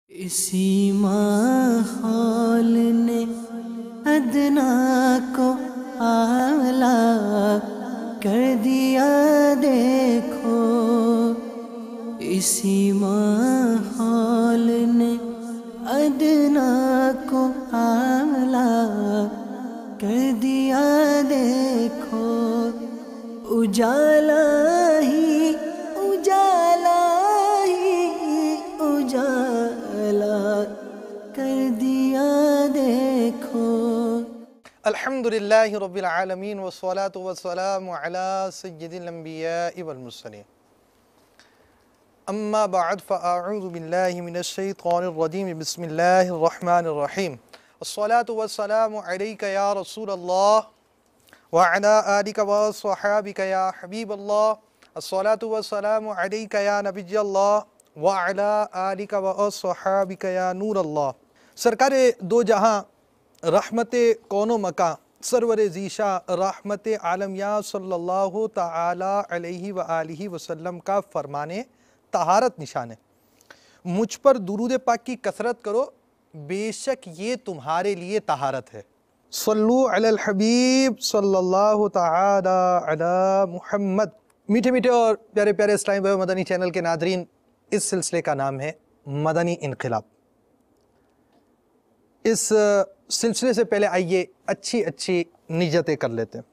اسی ماحول نے ادنا کو اعلیٰ کر دیا دیکھو، اسی ماحول نے ادنا کو اعلیٰ کر دیا دیکھو، اجالا ہی اجالا ہی اجالا کر دیا دیکھو۔ الحمدللہ رب العالمین والصلاة والسلام علی سید الانبیاء والمرسلین، اما بعد فاعوذ باللہ من الشیطان الرجیم، بسم اللہ الرحمن الرحیم۔ الصلاة والسلام علیک یا رسول اللہ وعلی آلک وصحابک یا حبیب اللہ، الصلاة والسلام علیک یا نبی اللہ وعلی آلک وصحابک یا نور اللہ۔ سرکار دو جہاں، رحمت کون و مکان، سرور ذیشا، رحمت عالمیہ صلی اللہ تعالی علیہ وآلہ وسلم کا فرمانے طہارت نشان ہے۔ مجھ پر درود پاک کی کثرت کرو، بے شک یہ تمہارے لیے طہارت ہے۔ صلو علی الحبیب صلی اللہ تعالی علی محمد۔ میٹھے میٹھے اور پیارے پیارے اسلامی بھائی مدنی چینل کے ناظرین، اس سلسلے کا نام ہے مدنی انقلاب۔ اس سلسلے سے پہلے آئیے اچھی نیتیں کر لیتے ہیں۔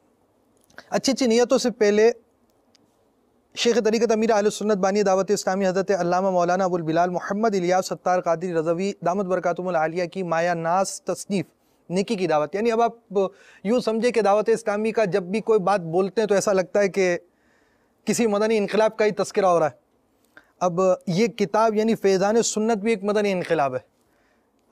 اچھی نیتوں سے پہلے شیخ طریقت امیر اہل سنت بانی دعوت اسلامی حضرت علامہ مولانا ابو البلال محمد الیاس ستار قادری رضوی دامت برکاتہم العالیہ کی مایا ناز تصنیف نیکی کی دعوت، یعنی اب آپ یوں سمجھے کہ دعوت اسلامی کا جب بھی کوئی بات بولتے ہیں تو ایسا لگتا ہے کہ کسی مدنی انقلاب کا ہی تذکرہ ہو رہا ہے۔ اب یہ کتاب یعنی فیضان سنت بھی ایک مدنی انقلاب ہے۔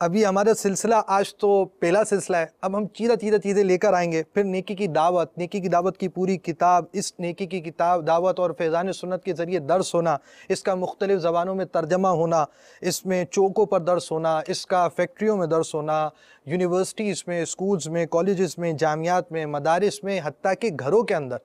ابھی ہمارا سلسلہ آج تو پہلا سلسلہ ہے، اب ہم چیزیں لے کر آئیں گے، پھر نیکی کی دعوت کی پوری کتاب، اس نیکی کی کتاب دعوت اور فیضان سنت کے ذریعے درس ہونا، اس کا مختلف زبانوں میں ترجمہ ہونا، اس میں چوکوں پر درس ہونا، اس کا فیکٹریوں میں درس ہونا، یونیورسٹیز میں، اسکولز میں، کالجز میں، جامعات میں، مدارس میں، حتیٰ کہ گھروں کے اندر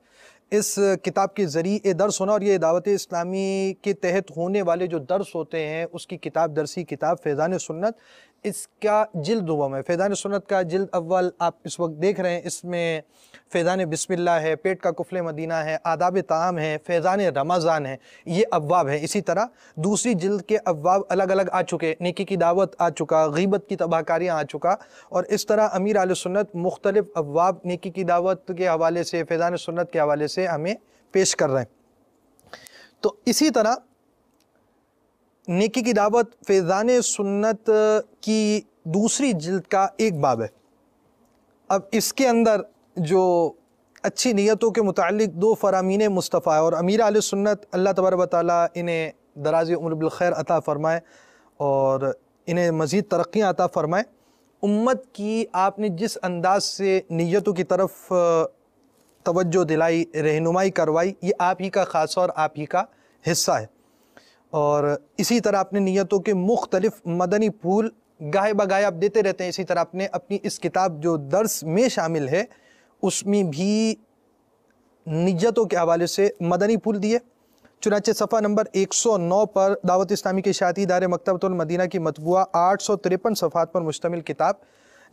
اس کتاب کے ذریعے درس ہونا، اور یہ دعوت اسلامی کے تحت ہونے والے جو درس ہوتے ہیں اس کی کتاب، درسی کتاب فیضان سنت، اس کا جلد دوم ہے۔ فیضان سنت کا جلد اول آپ اس وقت دیکھ رہے ہیں، اس میں فیضان بسم اللہ ہے، پیٹ کا کفل مدینہ ہے، آداب طعام ہے، فیضان رمضان ہے، یہ ابواب ہیں۔ اسی طرح دوسری جلد کے ابواب الگ الگ آ چکے، نیکی کی دعوت آ چکا، غیبت کی تباہ کاریاں آ چکا، اور اس طرح امیر اہل سنت مختلف ابواب نیکی کی دعوت کے حوالے سے، فیضان سنت کے حوالے سے ہمیں پیش کر رہے ہیں۔ تو اسی طرح نیکی کی دعوت فیضان سنت کی دوسری جلد کا ایک باب ہے۔ اب اس کے اندر جو اچھی نیتوں کے متعلق دو فرامین مصطفیٰ اور امیر اہل سنت اللہ تبارک و تعالیٰ انہیں دراز عمر بالخیر عطا فرمائے اور انہیں مزید ترقیاں عطا فرمائے۔ امت کی آپ نے جس انداز سے نیتوں کی طرف توجہ دلائی، رہنمائی کروائی، یہ آپ ہی کا خاصہ اور آپ ہی کا حصہ ہے۔ اور اسی طرح اپنے نیتوں کے مختلف مدنی پھول گاہے بگاہے آپ دیتے رہتے ہیں۔ اسی طرح اپنی اس کتاب جو درس میں شامل ہے اس میں بھی نیتوں کے حوالے سے مدنی پھول دیے۔ چنانچہ صفحہ نمبر 109 پر دعوت اسلامی کے اشاعتی ادارے مکتبۃ المدینہ کی مطبوعہ 853 صفحات پر مشتمل کتاب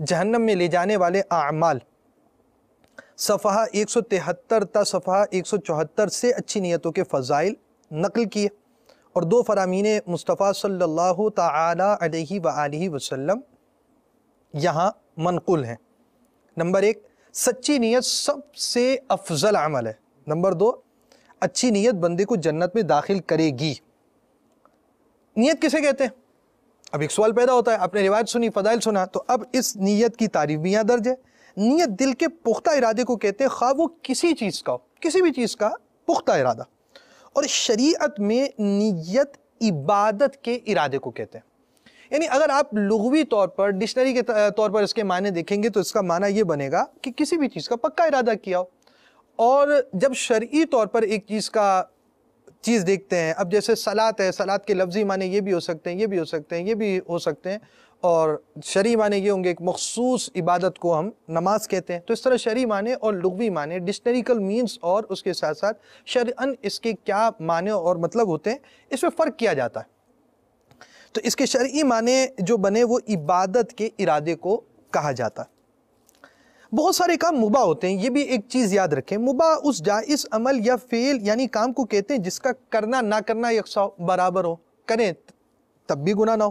جہنم میں لے جانے والے اعمال، صفحہ 173 تا صفحہ 174 سے اچھی نیتوں کے فضائل نقل کیے، اور دو فرامین مصطفیٰ صلی اللہ تعالی علیہ وآلہ وسلم یہاں منقول ہیں۔ نمبر 1، سچی نیت سب سے افضل عمل ہے۔ نمبر 2، اچھی نیت بندے کو جنت میں داخل کرے گی۔ نیت کسے کہتے ہیں؟ اب ایک سوال پیدا ہوتا ہے، آپ نے روایت سنی، فضائل سنا، تو اب اس نیت کی تعریف بھی یہاں درج ہے۔ نیت دل کے پختہ ارادے کو کہتے ہیں، خواہ وہ کسی چیز کا ہو، کسی بھی چیز کا پختہ ارادہ، اور شریعت میں نیت عبادت کے ارادے کو کہتے ہیں۔ یعنی اگر آپ لغوی طور پر، ڈکشنری کے طور پر اس کے معنی دیکھیں گے تو اس کا معنی یہ بنے گا کہ کسی بھی چیز کا پکا ارادہ کیا ہو۔ اور جب شرعی طور پر ایک چیز دیکھتے ہیں، اب جیسے صلاۃ ہے، صلاۃ کے لفظی معنی یہ بھی ہو سکتے ہیں، یہ بھی ہو سکتے ہیں، یہ بھی ہو سکتے ہیں، اور شرعی معنی یہ ہوں گے، ایک مخصوص عبادت کو ہم نماز کہتے ہیں۔ تو اس طرح شرعی معنی اور لغوی معنی، ڈکشنریکل مینز، اور اس کے ساتھ ساتھ شرعاً اس کے کیا معنی اور مطلب ہوتے ہیں، اس میں فرق کیا جاتا ہے۔ تو اس کے شرعی معنی جو بنے وہ عبادت کے ارادے کو کہا جاتا ہے۔ بہت سارے کام مباح ہوتے ہیں، یہ بھی ایک چیز یاد رکھیں، مباح اس جائز عمل یا فعل یعنی کام کو کہتے ہیں جس کا کرنا نہ کرنا یکساں برابر ہو، کریں تب بھی گناہ نہ ہو،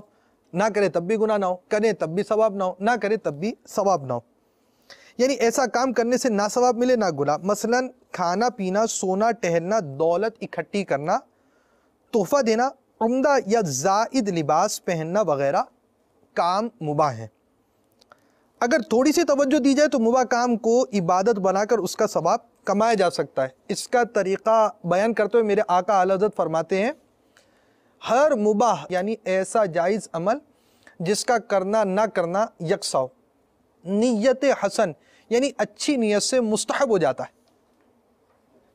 نہ کرے تب بھی گناہ نہ ہو، کریں تب بھی ثواب نہ ہو، نہ کرے تب بھی ثواب نہ ہو، یعنی ایسا کام کرنے سے نہ ثواب ملے نہ گناہ۔ مثلا کھانا پینا، سونا، ٹہلنا، دولت اکٹھی کرنا، تحفہ دینا، عمدہ یا زائد لباس پہننا وغیرہ کام مباح ہیں۔ اگر تھوڑی سی توجہ دی جائے تو مباح کام کو عبادت بنا کر اس کا ثواب کمایا جا سکتا ہے۔ اس کا طریقہ بیان کرتے ہوئے میرے آقا اعلی حضرت فرماتے ہیں، ہر مباح یعنی ایسا جائز عمل جس کا کرنا نہ کرنا یکساں ہو، نیت حسن یعنی اچھی نیت سے مستحب ہو جاتا ہے۔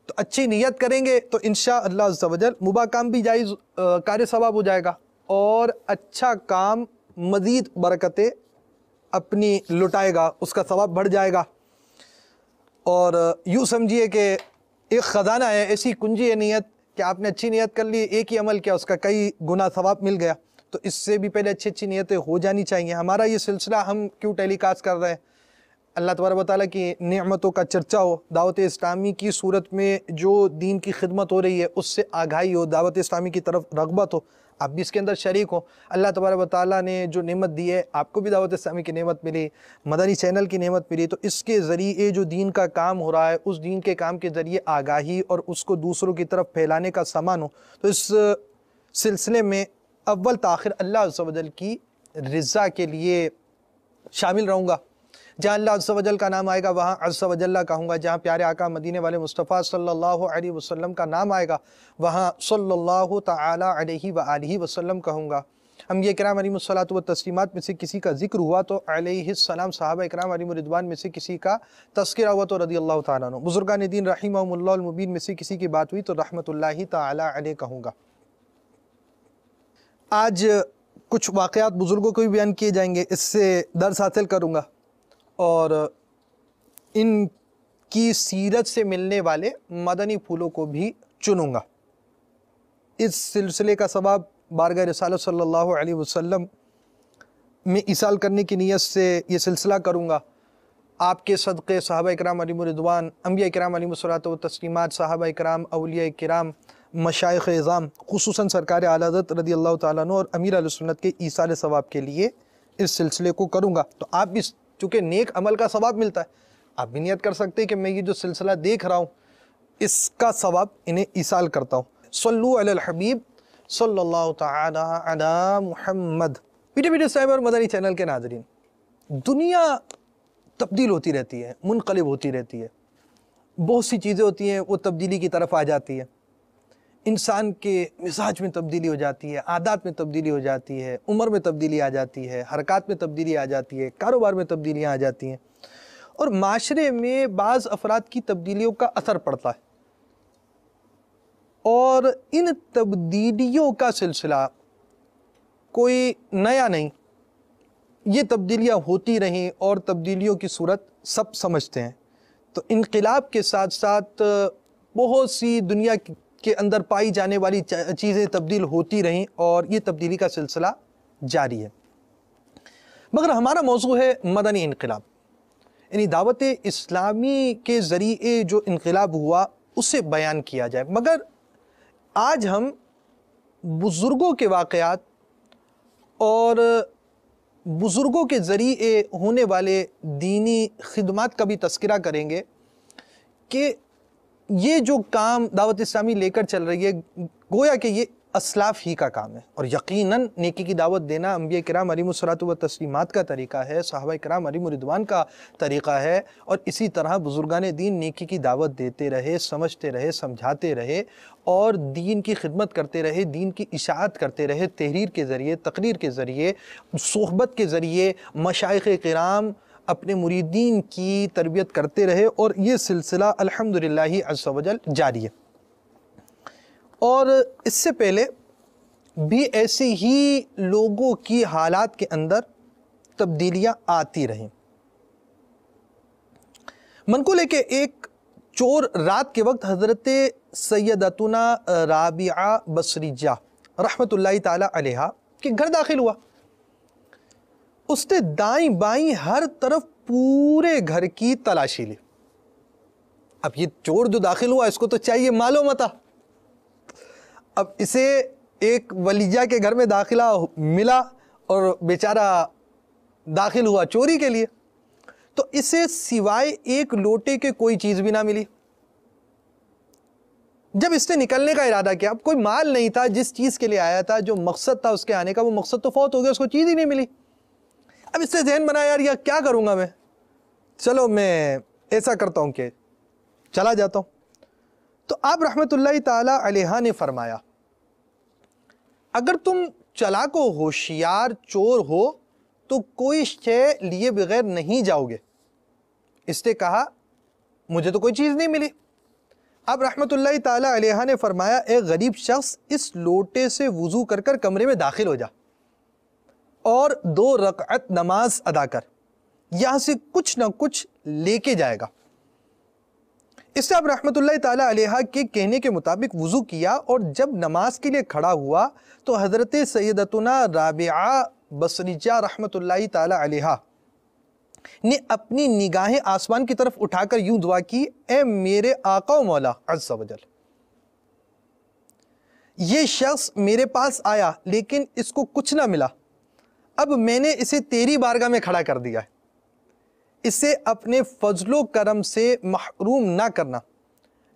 تو اچھی نیت کریں گے تو انشاءاللہ عز و جل مباح کام بھی جائز کار ثواب ہو جائے گا، اور اچھا کام مزید برکتیں اپنی لٹائے گا، اس کا ثواب بڑھ جائے گا۔ اور یوں سمجھیے کہ ایک خزانہ ہے، ایسی کنجی ہے نیت کہ آپ نے اچھی نیت کر لی، ایک ہی عمل کیا، اس کا کئی گنا ثواب مل گیا۔ تو اس سے بھی پہلے اچھی اچھی نیتیں ہو جانی چاہیے۔ ہمارا یہ سلسلہ ہم کیوں ٹیلی کاسٹ کر رہے ہیں؟ اللہ تبارک و تعالیٰ کی نعمتوں کا چرچا ہو، دعوت اسلامی کی صورت میں جو دین کی خدمت ہو رہی ہے اس سے آگاہی ہو، دعوت اسلامی کی طرف رغبت ہو، آپ بھی اس کے اندر شریک ہو۔ اللہ تبارک و تعالیٰ نے جو نعمت دی ہے، آپ کو بھی دعوت اسلامی کی نعمت ملی، مدنی چینل کی نعمت ملی، تو اس کے ذریعے جو دین کا کام ہو رہا ہے، اس دین کے کام کے ذریعے آگاہی اور اس کو دوسروں کی طرف پھیلانے کا سامان ہو۔ تو اس سلسلے میں اول تاخیر اللہ عز و جل کی رضا کے لیے شامل رہوں گا۔ جہاں اللہ عز و جل کا نام آئے گا وہاں عز و جل کہوں گا، جہاں پیارے آقا مدینے والے مصطفیٰ صلی اللہ علیہ وسلم کا نام آئے گا وہاں صلی اللہ تعالی علیہ وآلہ وسلم کہوں گا۔ انبیاء کرام علیہم الصلاۃ والتسلیمات میں سے کسی کا ذکر ہوا تو علیہ السلام، صحابہ کرام علیہم الرضوان میں سے کسی کا تذکرہ ہوا تو رضی اللہ تعالیٰ عنہ، بزرگان دین رحمہم اللہ المبین میں سے کسی کی بات ہوئی تو رحمت اللہ تعالی علیہ کہوں گا۔ آج کچھ واقعات بزرگوں کو بھی بیان کیے جائیں گے، اس سے درس حاصل کروں گا اور ان کی سیرت سے ملنے والے مدنی پھولوں کو بھی چنوں گا۔ اس سلسلے کا ثواب بارگاہ رسالت صلی اللہ علیہ وسلم میں ایصال کرنے کی نیت سے یہ سلسلہ کروں گا۔ آپ کے صدقے، صحابہ کرام علیہم الرضوان، انبیاء کرام علیہم الصلاۃ والتسلیمات، صحابہ کرام، اولیاء کرام، مشائخ اعظام، خصوصاً سرکار اعلیٰ حضرت رضی اللہ تعالیٰ عنہ اور امیر اہل سنت کے ایصال ثواب کے لیے اس سلسلے کو کروں گا۔ تو آپ بھی چونکہ نیک عمل کا ثواب ملتا ہے، آپ بھی نیت کر سکتے ہیں کہ میں یہ جو سلسلہ دیکھ رہا ہوں اس کا ثواب انہیں ایصال کرتا ہوں۔ صلو علی الحبیب صلی اللہ تعالی علی محمد۔ پیٹے پیٹے صاحب اور مدنی چینل کے ناظرین، دنیا تبدیل ہوتی رہتی ہے، منقلب ہوتی رہتی ہے، بہت سی چیزیں ہوتی ہیں وہ تبدیلی کی طرف آ جاتی ہے، انسان کے مزاج میں تبدیلی ہو جاتی ہے، عادات میں تبدیلی ہو جاتی ہے، عمر میں تبدیلی آ جاتی ہے، حرکات میں تبدیلی آ جاتی ہے، کاروبار میں تبدیلیاں آ جاتی ہیں، اور معاشرے میں بعض افراد کی تبدیلیوں کا اثر پڑتا ہے، اور ان تبدیلیوں کا سلسلہ کوئی نیا نہیں، یہ تبدیلیاں ہوتی رہیں اور تبدیلیوں کی صورت سب سمجھتے ہیں۔ تو انقلاب کے ساتھ ساتھ بہت سی دنیا کے اندر پائی جانے والی چیزیں تبدیل ہوتی رہیں اور یہ تبدیلی کا سلسلہ جاری ہے، مگر ہمارا موضوع ہے مدنی انقلاب، یعنی دعوت اسلامی کے ذریعے جو انقلاب ہوا اسے بیان کیا جائے۔ مگر آج ہم بزرگوں کے واقعات اور بزرگوں کے ذریعے ہونے والے دینی خدمات کا بھی تذکرہ کریں گے کہ یہ جو کام دعوت اسلامی لے کر چل رہی ہے گویا کہ یہ اسلاف ہی کا کام ہے، اور یقیناً نیکی کی دعوت دینا انبیاء کرام علیہم الصلاۃ والتسلیمات کا طریقہ ہے، صحابہ کرام علیہم الرضوان کا طریقہ ہے، اور اسی طرح بزرگان دین نیکی کی دعوت دیتے رہے، سمجھتے رہے، سمجھاتے رہے، اور دین کی خدمت کرتے رہے، دین کی اشاعت کرتے رہے، تحریر کے ذریعے، تقریر کے ذریعے، صحبت کے ذریعے مشائخ کرام اپنے مریدین کی تربیت کرتے رہے، اور یہ سلسلہ الحمدللہ عز و جل جاری ہے۔ اور اس سے پہلے بھی ایسے ہی لوگوں کی حالات کے اندر تبدیلیاں آتی رہیں۔ منقول ہے کہ ایک چور رات کے وقت حضرت سیدتنا رابعہ بصریہ رحمت اللہ تعالی علیہا کہ گھر داخل ہوا، اس نے دائیں بائیں ہر طرف پورے گھر کی تلاشی لی۔ اب یہ چور جو داخل ہوا اس کو تو چاہیے مال و متاع، اب اسے ایک ولیجہ کے گھر میں داخلہ ملا اور بیچارہ داخل ہوا چوری کے لیے، تو اسے سوائے ایک لوٹے کے کوئی چیز بھی نہ ملی۔ جب اس نے نکلنے کا ارادہ کیا، اب کوئی مال نہیں تھا، جس چیز کے لیے آیا تھا، جو مقصد تھا اس کے آنے کا، وہ مقصد تو فوت ہو گیا، اس کو چیز ہی نہیں ملی۔ اب اس سے ذہن بنا یار کیا کروں گا میں، چلو میں ایسا کرتا ہوں کہ چلا جاتا ہوں۔ تو آپ رحمت اللہ تعالی علیہ نے فرمایا اگر تم چلاک و ہوشیار چور ہو تو کوئی شے لیے بغیر نہیں جاؤ گے۔ اس نے کہا مجھے تو کوئی چیز نہیں ملی۔ اب رحمت اللہ تعالی علیہ نے فرمایا اے غریب شخص، اس لوٹے سے وضو کر کر کمرے میں داخل ہو جا اور 2 رکعت نماز ادا کر، یہاں سے کچھ نہ کچھ لے کے جائے گا۔ اس نے اب رحمت اللہ تعالی علیہ کے کہنے کے مطابق وضو کیا، اور جب نماز کے لیے کھڑا ہوا تو حضرت سیدتنا رابعہ بصریہ رحمت اللہ تعالی علیہ نے اپنی نگاہیں آسمان کی طرف اٹھا کر یوں دعا کی، اے میرے آقا و مولا عز و جل، یہ شخص میرے پاس آیا لیکن اس کو کچھ نہ ملا، اب میں نے اسے تیری بارگاہ میں کھڑا کر دیا ہے، اسے اپنے فضل و کرم سے محروم نہ کرنا۔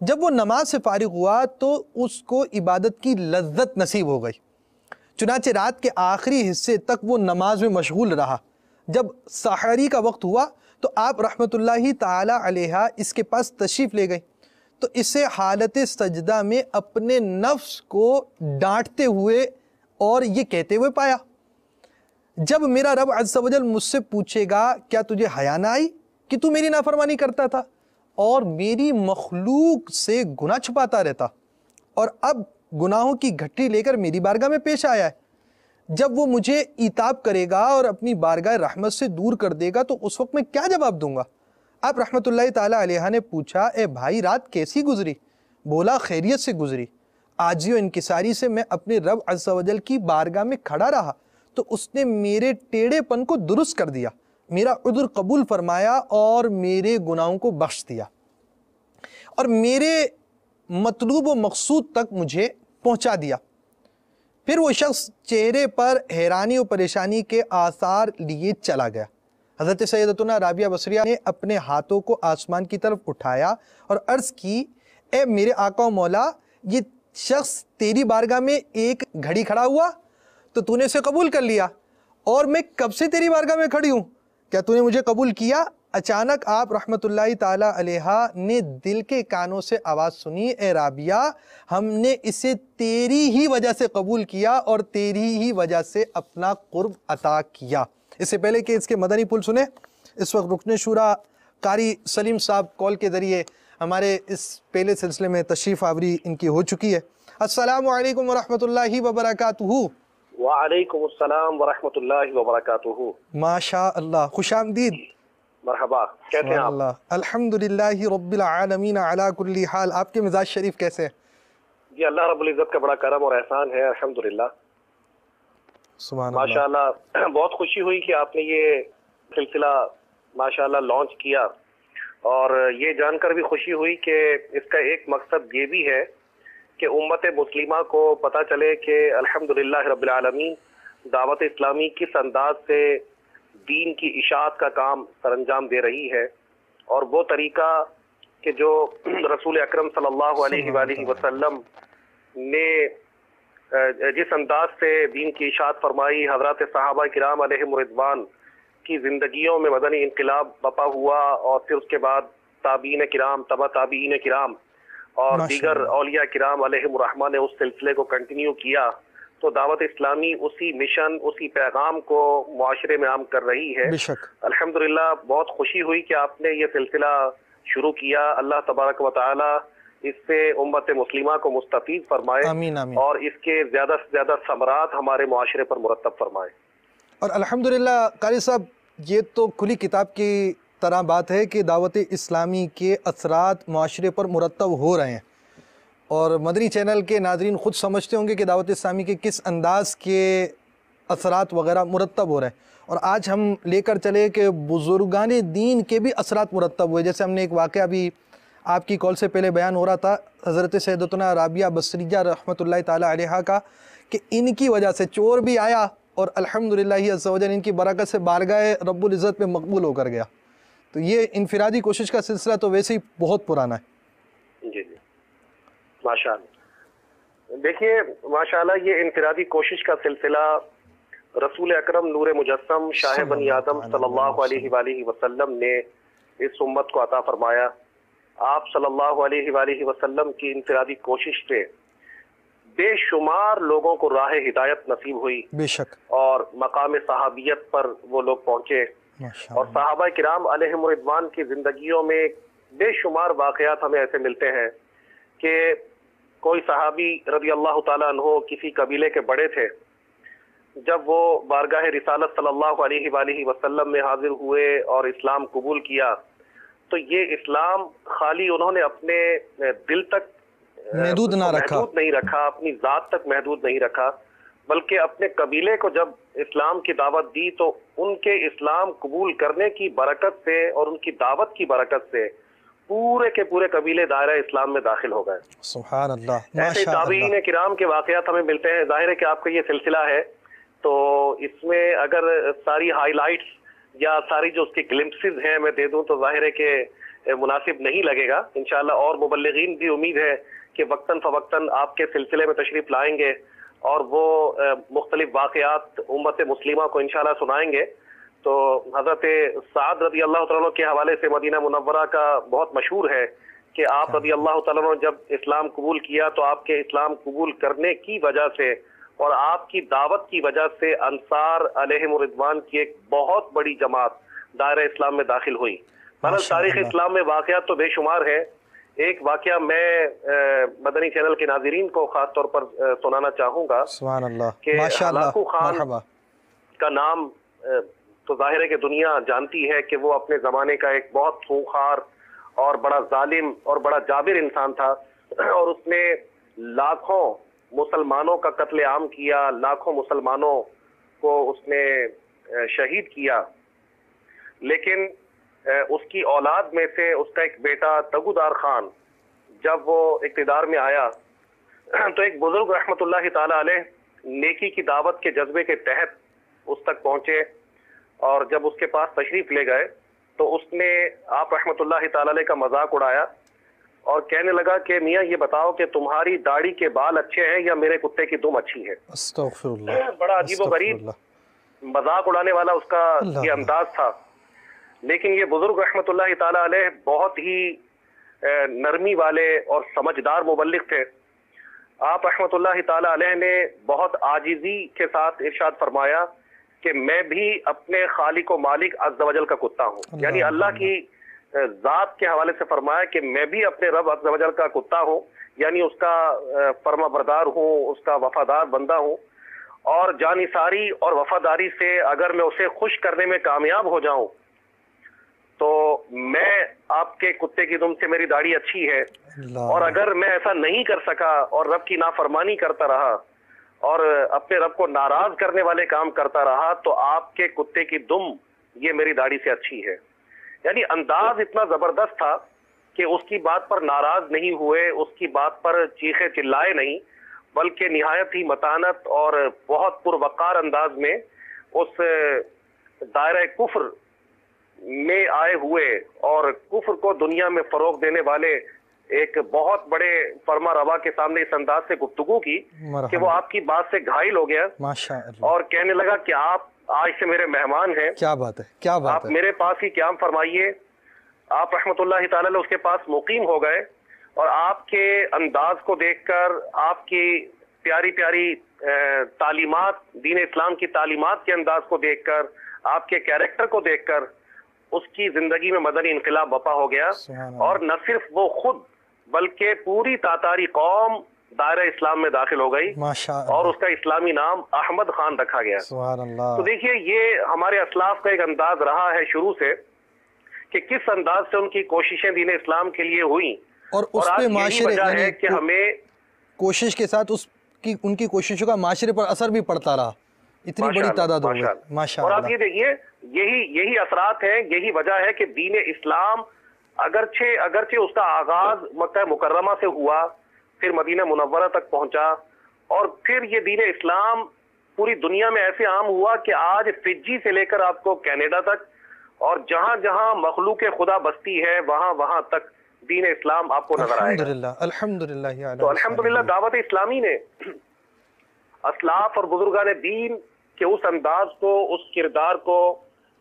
جب وہ نماز سے فارغ ہوا تو اس کو عبادت کی لذت نصیب ہو گئی، چنانچہ رات کے آخری حصے تک وہ نماز میں مشغول رہا۔ جب سحری کا وقت ہوا تو آپ رحمت اللہ تعالی علیہ اس کے پاس تشریف لے گئے تو اسے حالت سجدہ میں اپنے نفس کو ڈانٹتے ہوئے اور یہ کہتے ہوئے پایا، جب میرا رب عز و جل مجھ سے پوچھے گا کیا تجھے حیا نہ آئی کہ تو میری نافرمانی کرتا تھا اور میری مخلوق سے گناہ چھپاتا رہتا، اور اب گناہوں کی گھٹی لے کر میری بارگاہ میں پیش آیا ہے، جب وہ مجھے عتاب کرے گا اور اپنی بارگاہ رحمت سے دور کر دے گا تو اس وقت میں کیا جواب دوں گا؟ آپ رحمت اللہ تعالی علیہ نے پوچھا اے بھائی رات کیسی گزری؟ بولا خیریت سے گزری، عاجزی و انکساری سے میں اپنے رب عز و جل کی بارگاہ میں کھڑا رہا تو اس نے میرے ٹیڑھے پن کو درست کر دیا، میرا عذر قبول فرمایا اور میرے گناہوں کو بخش دیا اور میرے مطلوب و مقصود تک مجھے پہنچا دیا۔ پھر وہ شخص چہرے پر حیرانی و پریشانی کے آثار لیے چلا گیا۔ حضرت سیدتنا رابعہ بصریہ نے اپنے ہاتھوں کو آسمان کی طرف اٹھایا اور عرض کی اے میرے آقا و مولا، یہ شخص تیری بارگاہ میں ایک گھڑی کھڑا ہوا تو تو نے اسے قبول کر لیا، اور میں کب سے تیری بارگاہ میں کھڑی ہوں، کیا تو نے مجھے قبول کیا؟ اچانک آپ رحمت اللہ تعالی علیہ نے دل کے کانوں سے آواز سنی اے رابعہ، ہم نے اسے تیری ہی وجہ سے قبول کیا اور تیری ہی وجہ سے اپنا قرب عطا کیا۔ اس سے پہلے کہ اس کے مدنی پھول سنیں، اس وقت رکن شورا قاری سلیم صاحب کال کے ذریعے ہمارے اس پہلے سلسلے میں تشریف آوری ان کی ہو چکی ہے۔ السلام علیکم ورحمۃ اللہ وبرکاتہ۔ وعلیکم السلام ورحمۃ اللہ وبرکاتہ۔ ماشاء اللہ، خوش آمدید۔ مرحبا، کیسے ہیں آپ؟ الحمدللہ رب العالمین علی کل حال۔ آپ کے مزاج شریف کیسے ہیں؟ جی اللہ رب العزت کا بڑا کرم اور احسان ہے، الحمدللہ سبحان ماشاء اللہ۔ بہت خوشی ہوئی کہ آپ نے یہ سلسلہ ماشاء اللہ لانچ کیا، اور یہ جان کر بھی خوشی ہوئی کہ اس کا ایک مقصد یہ بھی ہے کہ امت مسلمہ کو پتہ چلے کہ الحمدللہ رب العالمین دعوت اسلامی کس انداز سے دین کی اشاعت کا کام سر انجام دے رہی ہے، اور وہ طریقہ کہ جو رسول اکرم صلی اللہ علیہ وآلہ وسلم نے جس انداز سے دین کی اشاعت فرمائی، حضرات صحابہ کرام علیہم رضوان کی زندگیوں میں مدنی انقلاب بپا ہوا، اور پھر اس کے بعد تابعین کرام، تبع تابعین کرام اور دیگر اولیاء کرام علیہم الرحمٰ نے اس سلسلے کو کنٹینیو کیا، تو دعوت اسلامی اسی مشن، اسی پیغام کو معاشرے میں عام کر رہی ہے۔ الحمدللہ بہت خوشی ہوئی کہ آپ نے یہ سلسلہ شروع کیا۔ اللہ تبارک و تعالی اس سے امت مسلمہ کو مستفید فرمائے، آمین آمین، اور اس کے زیادہ سے زیادہ ثمرات ہمارے معاشرے پر مرتب فرمائے۔ اور الحمدللہ قاری صاحب، یہ تو کھلی کتاب کی طرح بات ہے کہ دعوت اسلامی کے اثرات معاشرے پر مرتب ہو رہے ہیں، اور مدنی چینل کے ناظرین خود سمجھتے ہوں گے کہ دعوت اسلامی کے کس انداز کے اثرات وغیرہ مرتب ہو رہے ہیں، اور آج ہم لے کر چلے کہ بزرگان دین کے بھی اثرات مرتب ہوئے. جیسے ہم نے ایک واقعہ بھی آپ کی کال سے پہلے بیان ہو رہا تھا حضرت سیدتنا رابعہ بصریہ رحمۃ اللہ تعالی علیہا کا، کہ ان کی وجہ سے چور بھی آیا اور الحمدللہ عز و جل ان کی برکت سے بارگاہ رب العزت میں مقبول ہو کر گیا. تو یہ انفرادی کوشش کا سلسلہ تو ویسے ہی بہت پرانا ہے. جی جی ماشاء اللہ. دیکھیے ماشاء اللہ یہ انفرادی کوشش کا سلسلہ رسول اکرم نور مجسم شاہ بنی آدم صلی اللہ علیہ وآلہ وسلم نے اس امت کو عطا فرمایا. آپ صلی اللہ علیہ وآلہ وسلم کی انفرادی کوشش سے بے شمار لوگوں کو راہ ہدایت نصیب ہوئی، بے شک، اور مقام صحابیت پر وہ لوگ پہنچے. اور صحابہ کرام علیہم رضوان کی زندگیوں میں بے شمار واقعات ہمیں ایسے ملتے ہیں کہ کوئی صحابی رضی اللہ تعالیٰ عنہ کسی قبیلے کے بڑے تھے. جب وہ بارگاہ رسالت صلی اللہ علیہ وآلہ وسلم میں حاضر ہوئے اور اسلام قبول کیا، تو یہ اسلام خالی انہوں نے اپنے دل تک محدود نہیں رکھا، اپنی ذات تک محدود نہیں رکھا، بلکہ اپنے قبیلے کو جب اسلام کی دعوت دی تو ان کے اسلام قبول کرنے کی برکت سے اور ان کی دعوت کی برکت سے پورے کے پورے قبیلے دائرہ اسلام میں داخل ہو گئے. سبحان اللہ. ایسے تابعین کرام کے واقعات ہمیں ملتے ہیں. ظاہر ہے کہ آپ کا یہ سلسلہ ہے تو اس میں اگر ساری ہائی لائٹس یا ساری جو اس کی گلمپسز ہیں میں دے دوں تو ظاہر ہے کہ مناسب نہیں لگے گا. انشاءاللہ اور مبلغین بھی امید ہے کہ وقتاً فوقتاً آپ کے سلسلے میں تشریف لائیں گے اور وہ مختلف واقعات امت مسلمہ کو انشاءاللہ سنائیں گے. تو حضرت سعد رضی اللہ تعالیٰ عنہ کے حوالے سے مدینہ منورہ کا بہت مشہور ہے کہ آپ رضی اللہ تعالیٰ عنہ جب اسلام قبول کیا تو آپ کے اسلام قبول کرنے کی وجہ سے اور آپ کی دعوت کی وجہ سے انصار علیہم رضوان کی ایک بہت بڑی جماعت دائرہ اسلام میں داخل ہوئی. بہرحال تاریخ اسلام میں واقعات تو بے شمار ہیں. ایک واقعہ میں مدنی چینل کے ناظرین کو خاص طور پر سنانا چاہوں گا. سبحان اللہ. کہ ہلاکو خان کا نام تو ظاہر ہے کہ دنیا جانتی ہے کہ وہ اپنے زمانے کا ایک بہت خونخوار اور بڑا ظالم اور بڑا جابر انسان تھا، اور اس نے لاکھوں مسلمانوں کا قتل عام کیا، لاکھوں مسلمانوں کو اس نے شہید کیا. لیکن اس کی اولاد میں سے اس کا ایک بیٹا تگودار خان جب وہ اقتدار میں آیا تو ایک بزرگ رحمت اللہ تعالی علیہ نیکی کی دعوت کے جذبے کے تحت اس تک پہنچے، اور جب اس کے پاس تشریف لے گئے تو اس نے آپ رحمت اللہ تعالی علیہ کا مذاق اڑایا اور کہنے لگا کہ میاں یہ بتاؤ کہ تمہاری داڑھی کے بال اچھے ہیں یا میرے کتے کی دم اچھی ہے. استغفر اللہ. بڑا عجیب و غریب مذاق اڑانے والا اس کا یہ انداز تھا. لیکن یہ بزرگ رحمت اللہ تعالی علیہ بہت ہی نرمی والے اور سمجھدار مبلغ تھے. آپ رحمت اللہ تعالی علیہ نے بہت عاجزی کے ساتھ ارشاد فرمایا کہ میں بھی اپنے خالق و مالک عز و جل کا کتا ہوں. یعنی اللہ کی ذات کے حوالے سے فرمایا کہ میں بھی اپنے رب عز و جل کا کتا ہوں، یعنی اس کا فرما بردار ہوں، اس کا وفادار بندہ ہوں، اور جانثاری اور وفاداری سے اگر میں اسے خوش کرنے میں کامیاب ہو جاؤں تو میں آپ کے کتے کی دم سے میری داڑھی اچھی ہے. اور اگر میں ایسا نہیں کر سکا اور رب کی نافرمانی کرتا رہا اور اپنے رب کو ناراض کرنے والے کام کرتا رہا تو آپ کے کتے کی دم یہ میری داڑھی سے اچھی ہے. یعنی انداز اتنا زبردست تھا کہ اس کی بات پر ناراض نہیں ہوئے، اس کی بات پر چیخے چلائے نہیں، بلکہ نہایت ہی متانت اور بہت پروقار انداز میں اس دائرہ کفر میں آئے ہوئے اور کفر کو دنیا میں فروغ دینے والے ایک بہت بڑے فرما روا کے سامنے اس انداز سے گفتگو کی کہ وہ آپ کی بات سے گھائل ہو گیا اور کہنے لگا کہ آپ آج سے میرے مہمان ہیں. کیا بات ہے، کیا بات ہے. آپ میرے پاس ہی قیام فرمائیے. آپ رحمت اللہ تعالی علیہ اس کے پاس مقیم ہو گئے اور آپ کے انداز کو دیکھ کر، آپ کی پیاری پیاری تعلیمات، دین اسلام کی تعلیمات کے انداز کو دیکھ کر، آپ کے کیریکٹر کو دیکھ کر اس کی زندگی میں مدنی انقلاب بپا ہو گیا. اور نہ صرف وہ خود بلکہ پوری تاتاری قوم دائرہ اسلام میں داخل ہو گئی اور اس کا اسلامی نام احمد خان رکھا گیا. تو دیکھیے یہ ہمارے اسلاف کا ایک انداز رہا ہے شروع سے کہ کس انداز سے ان کی کوششیں دین اسلام کے لیے ہوئیں، اور اس پہ معاشرے ہے کہ ہمیں کوشش کے ساتھ ان کی کوششوں کا معاشرے پر اثر بھی پڑتا رہا. اتنی بڑی تعداد ہو گئی ماشاء اور اللہ. آپ یہ دیکھیے یہی اثرات ہیں, یہی وجہ ہے کہ دین اسلام اگرچہ اس کا آغاز مکہ مکرمہ سے ہوا, پھر مدینہ منورہ تک پہنچا, اور پھر یہ دین اسلام پوری دنیا میں ایسے عام ہوا کہ آج فجی سے لے کر آپ کو کینیڈا تک اور جہاں جہاں مخلوق خدا بستی ہے وہاں تک دین اسلام آپ کو نظر آئے گا. الحمدللہ. تو الحمدللہ دعوت اسلامی نے اسلاف اور بزرگان دین کے اس انداز کو, اس کردار کو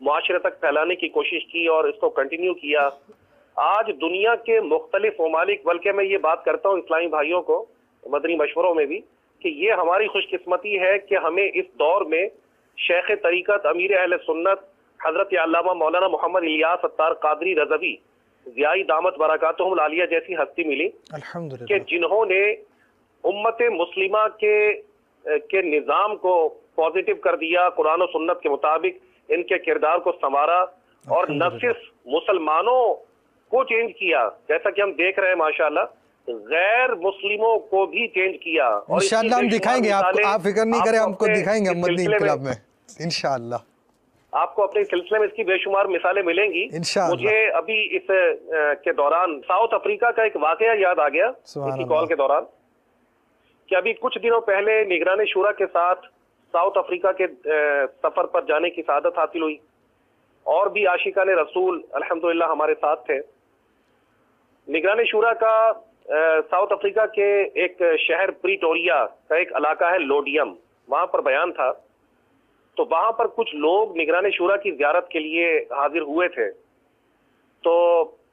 معاشرے تک پھیلانے کی کوشش کی اور اس کو کنٹینیو کیا. آج دنیا کے مختلف ممالک, بلکہ میں یہ بات کرتا ہوں اسلامی بھائیوں کو مدنی مشوروں میں بھی, کہ یہ ہماری خوش قسمتی ہے کہ ہمیں اس دور میں شیخ طریقت امیر اہل سنت حضرت علامہ مولانا محمد الیاس ستار قادری رضوی ضیائی دامت برکاتہم العالیہ جیسی ہستی ملی, کہ جنہوں نے امت مسلمہ کے نظام کو پازیٹیو کر دیا, قرآن و سنت کے مطابق ان کے کردار کو سنوارا, اور نہ صرف مسلمانوں کو چینج کیا, جیسا کہ ہم دیکھ رہے ہیں ماشاءاللہ غیر مسلموں کو بھی چینج کیا. اور انشاءاللہ ہم دکھائیں گے آپ فکر نہیں کریں, ہم کو دکھائیں گے مدنی انقلاب میں انشاءاللہ. آپ کو اپنے سلسلے میں اس کی بے شمار مثالیں ملیں گی. مجھے ابھی اس کے دوران ساؤتھ افریقہ کا ایک واقعہ یاد آ گیا اسی کال کے دوران, کہ ابھی کچھ دنوں پہلے نگران شورا کے ساتھ ساؤتھ افریقہ کے سفر پر جانے کی سعادت حاصل ہوئی, اور بھی عاشقان رسول الحمدللہ ہمارے ساتھ تھے. نگران شورا کا ساؤتھ افریقہ کے ایک شہر پریٹوریا کا ایک علاقہ ہے لوڈیم, وہاں پر بیان تھا. تو وہاں پر کچھ لوگ نگران شورا کی زیارت کے لیے حاضر ہوئے تھے. تو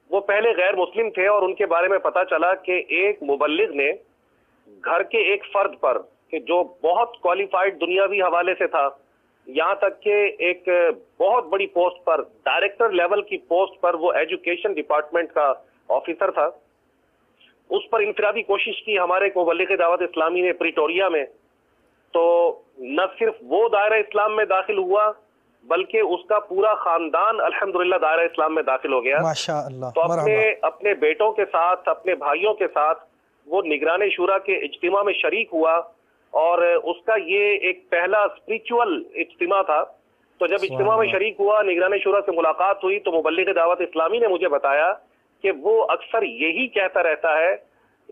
وہ پہلے غیر مسلم تھے, اور ان کے بارے میں پتا چلا کہ ایک مبلغ نے گھر کے ایک فرد پر, کہ جو بہت کوالیفائڈ دنیاوی حوالے سے تھا, یہاں تک کہ ایک بہت بڑی پوسٹ پر, ڈائریکٹر لیول کی پوسٹ پر, وہ ایجوکیشن ڈپارٹمنٹ کا آفیسر تھا, اس پر انفرادی کوشش کی ہمارے ایک مبلغ دعوت اسلامی نے پریٹوریا میں. تو نہ صرف وہ دائرہ اسلام میں داخل ہوا, بلکہ اس کا پورا خاندان الحمدللہ دائرہ اسلام میں داخل ہو گیا. تو اپنے بیٹوں کے ساتھ, اپنے بھائیوں کے ساتھ وہ نگران شورا کے اجتماع میں شریک ہوا, اور اس کا یہ ایک پہلا اسپریچول اجتماع تھا. تو جب اجتماع میں شریک ہوا, نگران شورا سے ملاقات ہوئی, تو مبلغ دعوت اسلامی نے مجھے بتایا کہ وہ اکثر یہی کہتا رہتا ہے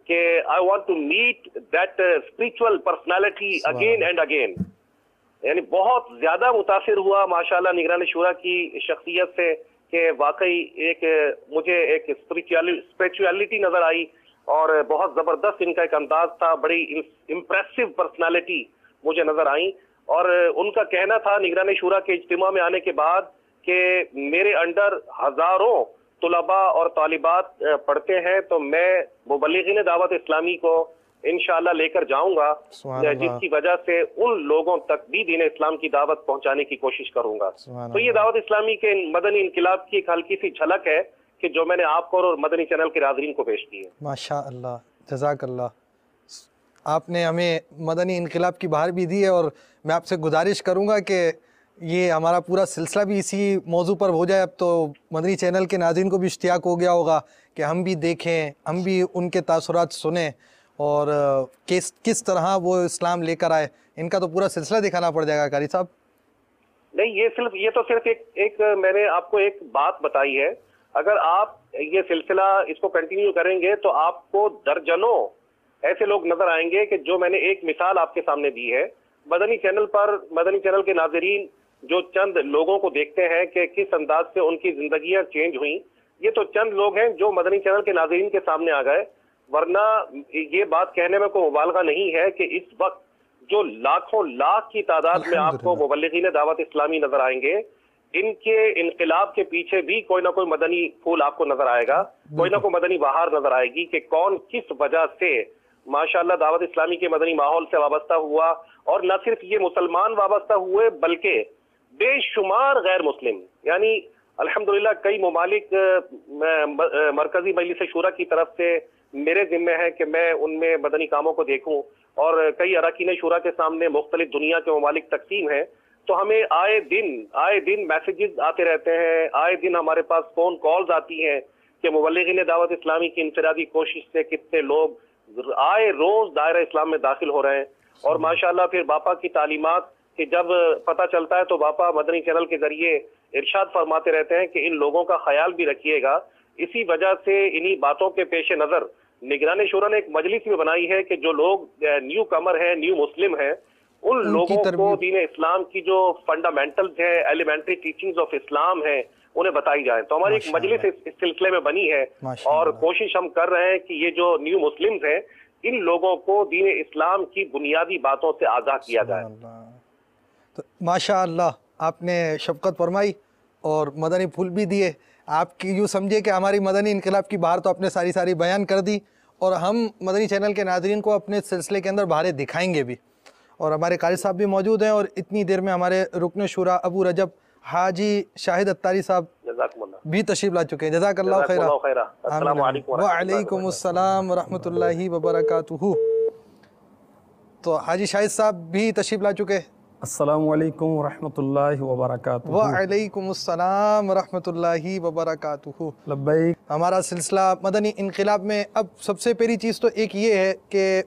کہ I want to meet that spiritual personality again and again. یعنی بہت زیادہ متاثر ہوا ماشاءاللہ نگران شورا کی شخصیت سے, کہ واقعی مجھے ایک اسپریچولیٹی نظر آئی, اور بہت زبردست ان کا ایک انداز تھا, بڑی امپریسو پرسنالٹی مجھے نظر آئیں. اور ان کا کہنا تھا نگران شورا کے اجتماع میں آنے کے بعد کہ میرے انڈر ہزاروں طلباء اور طالبات پڑھتے ہیں, تو میں مبلغین دعوت اسلامی کو انشاءاللہ لے کر جاؤں گا, جس کی وجہ سے ان لوگوں تک بھی دین اسلام کی دعوت پہنچانے کی کوشش کروں گا. تو یہ دعوت اسلامی کے مدنی انقلاب کی ایک ہلکی سی جھلک ہے کہ جو میں نے آپ کو اور مدنی چینل کے ناظرین کو پیش کی ہے. ماشاءاللہ, جزاک اللہ. آپ نے ہمیں مدنی انقلاب کی بہار بھی دی ہے, اور میں آپ سے گزارش کروں گا کہ یہ ہمارا پورا سلسلہ بھی اسی موضوع پر ہو جائے. اب تو مدنی چینل کے ناظرین کو بھی اشتیاق ہو گیا ہوگا کہ ہم بھی دیکھیں, ہم بھی ان کے تاثرات سنیں, اور کس طرح وہ اسلام لے کر آئے. ان کا تو پورا سلسلہ دکھانا پڑ جائے گا قاری صاحب. نہیں, یہ تو صرف ایک میں نے آپ کو ایک بات بتائی ہے. اگر آپ یہ سلسلہ اس کو کنٹینیو کریں گے تو آپ کو درجنوں ایسے لوگ نظر آئیں گے کہ جو میں نے ایک مثال آپ کے سامنے دی ہے. مدنی چینل کے ناظرین جو چند لوگوں کو دیکھتے ہیں کہ کس انداز سے ان کی زندگیاں چینج ہوئیں, یہ تو چند لوگ ہیں جو مدنی چینل کے ناظرین کے سامنے آ گئے. ورنہ یہ بات کہنے میں کوئی مبالغہ نہیں ہے کہ اس وقت جو لاکھوں لاکھ کی تعداد میں آپ کو مبلغین دعوت اسلامی نظر آئیں گے, ان کے انقلاب کے پیچھے بھی کوئی نہ کوئی مدنی پھول آپ کو نظر آئے گا, کوئی نہ کوئی مدنی بہار نظر آئے گی, کہ کون کس وجہ سے ماشاءاللہ دعوت اسلامی کے مدنی ماحول سے وابستہ ہوا. اور نہ صرف یہ مسلمان وابستہ ہوئے, بلکہ بے شمار غیر مسلم, یعنی الحمدللہ کئی ممالک مرکزی مجلس شورا کی طرف سے میرے ذمہ ہے کہ میں ان میں مدنی کاموں کو دیکھوں, اور کئی اراکین شورا کے سامنے مختلف دنیا کے ممالک تقسیم ہیں. تو ہمیں آئے دن میسیجز آتے رہتے ہیں, آئے دن ہمارے پاس فون کالز آتی ہیں کہ مبلغین دعوت اسلامی کی انفرادی کوشش سے کتنے لوگ آئے روز دائرہ اسلام میں داخل ہو رہے ہیں. اور ماشاءاللہ پھر باپا کی تعلیمات کہ جب پتہ چلتا ہے تو باپا مدنی چینل کے ذریعے ارشاد فرماتے رہتے ہیں کہ ان لوگوں کا خیال بھی رکھیے گا. اسی وجہ سے انہی باتوں کے پیش نظر نگران شورا نے ایک مجلس بھی بنائی ہے کہ جو لوگ نیو کمر ہیں، نیو مسلم ہیں، ان لوگوں کو دین اسلام کی جو فنڈامنٹلز ہیں، ایلیمنٹری ٹیچنگز آف اسلام ہیں، انہیں بتائی جائیں. تو ہماری ایک مجلس اس سلسلے میں بنی ہے اور کوشش ہم کر رہے ہیں کہ یہ جو نیو مسلمز ہیں ان لوگوں کو دین اسلام کی بنیادی باتوں سے آگاہ کیا جائے. تو ماشاء اللہ آپ نے شفقت فرمائی اور مدنی پھول بھی دیے. آپ کی یوں سمجھے کہ ہماری مدنی انقلاب کی بہار تو آپ نے ساری بیان کر دی، اور ہم مدنی چینل کے ناظرین کو اپنے سلسلے کے اندر بہاریں دکھائیں گے بھی. اور ہمارے قاری صاحب بھی موجود ہیں، اور اتنی دیر میں ہمارے رکن شورا ابو رجب حاجی شاہد اتاری صاحب بھی تشریف لا چکے ہیں. جزاک اللہ خیرہ. السلام علیکم. وعلیکم السلام ورحمۃ اللہ وبرکاتہ. تو حاجی شاہد صاحب بھی تشریف لا چکے. السلام علیکم ورحمۃ اللہ وبرکاتہ. وعلیکم السلام ورحمۃ اللہ وبرکاتہ. لبیک. ہمارا سلسلہ مدنی انقلاب میں اب سب سے پہلی چیز تو ایک یہ ہے کہ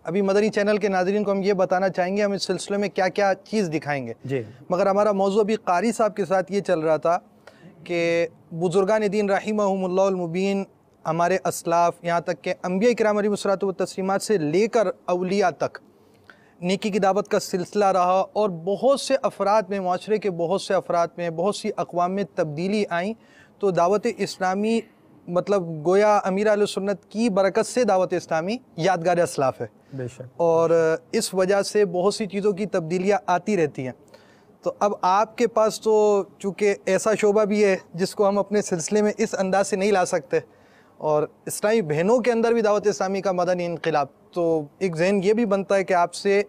ابھی مدنی چینل کے ناظرین کو ہم یہ بتانا چاہیں گے ہم اس سلسلے میں کیا کیا چیز دکھائیں گے. جی. مگر ہمارا موضوع ابھی قاری صاحب کے ساتھ یہ چل رہا تھا کہ بزرگان دین رحمہم اللہ المبین، ہمارے اسلاف، یہاں تک کہ انبیاء کرام علیہم الصلوۃ والتسلیمات سے لے کر اولیاء تک نیکی کی دعوت کا سلسلہ رہا، اور بہت سے افراد میں، معاشرے کے بہت سے افراد میں، بہت سی اقوام میں تبدیلی آئیں. تو دعوت اسلامی مطلب گویا امیر اہل سنت کی برکت سے دعوت اسلامی یادگار اسلاف ہے. بے شک. اور اس وجہ سے بہت سی چیزوں کی تبدیلیاں آتی رہتی ہیں. تو اب آپ کے پاس تو چونکہ ایسا شعبہ بھی ہے جس کو ہم اپنے سلسلے میں اس انداز سے نہیں لا سکتے، اور اسلامی بہنوں کے اندر بھی دعوت اسلامی کا مدنی انقلاب، تو ایک ذہن یہ بھی بنتا ہے کہ آپ سے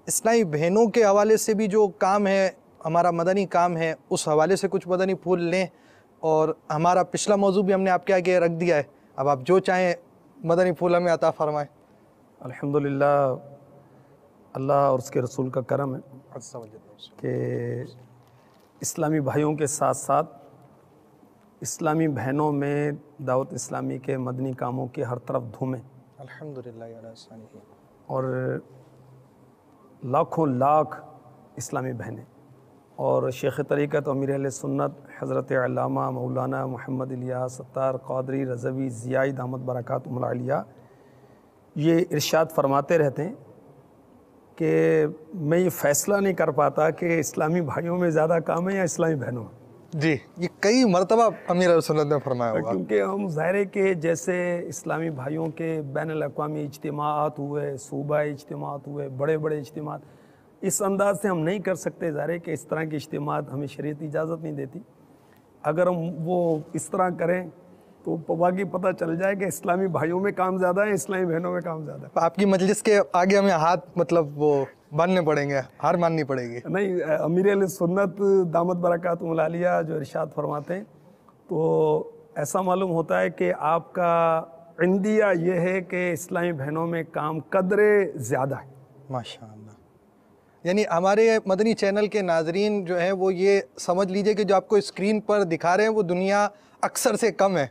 اسلامی بہنوں کے حوالے سے بھی جو کام ہے، ہمارا مدنی کام ہے، اس حوالے سے کچھ مدنی پھول لیں. اور ہمارا پچھلا موضوع بھی ہم نے آپ کے آگے رکھ دیا ہے، اب آپ جو چاہیں مدنی پھول ہمیں عطا فرمائیں. الحمدللہ اللہ اور اس کے رسول کا کرم ہے کہ اسلامی بھائیوں کے ساتھ ساتھ اسلامی بہنوں میں دعوت اسلامی کے مدنی کاموں کی ہر طرف دھومیں. الحمدللہ. اور لاکھوں لاکھ اسلامی بہنیں اور شیخ طریقت امیر اہل سنت حضرت علامہ مولانا محمد الیاس ستار قادری رضوی زیائی دامت برکاتہم العالیہ یہ ارشاد فرماتے رہتے ہیں کہ میں یہ فیصلہ نہیں کر پاتا کہ اسلامی بھائیوں میں زیادہ کام ہے یا اسلامی بہنوں میں. جی، یہ کئی مرتبہ امیر اہل سنت نے فرمایا ہوگا. کیونکہ ہم ظاہر ہے کہ جیسے اسلامی بھائیوں کے بین الاقوامی اجتماعات ہوئے، صوبائی اجتماعات ہوئے، بڑے بڑے اجتماعات، اس انداز سے ہم نہیں کر سکتے. ظاہر ہے کہ اس طرح کے اجتماعات ہمیں شریعت اجازت نہیں دیتی. اگر ہم وہ اس طرح کریں تو واقعی پتہ چل جائے کہ اسلامی بھائیوں میں کام زیادہ ہے، اسلامی بہنوں میں کام زیادہ ہے. آپ کی مجلس کے آگے ہمیں ہاتھ مطلب وہ باندھنے پڑیں گے، ہار ماننی پڑے گی. نہیں، امیر اہل سنت دامت برکاتہم العالیہ جو ارشاد فرماتے ہیں تو ایسا معلوم ہوتا ہے کہ آپ کا عندیہ یہ ہے کہ اسلامی بہنوں میں کام قدرے زیادہ ہے. ماشاءاللہ. یعنی ہمارے مدنی چینل کے ناظرین جو ہیں وہ یہ سمجھ لیجئے کہ جو آپ کو اسکرین پر دکھا رہے ہیں وہ دنیا اکثر سے کم ہے،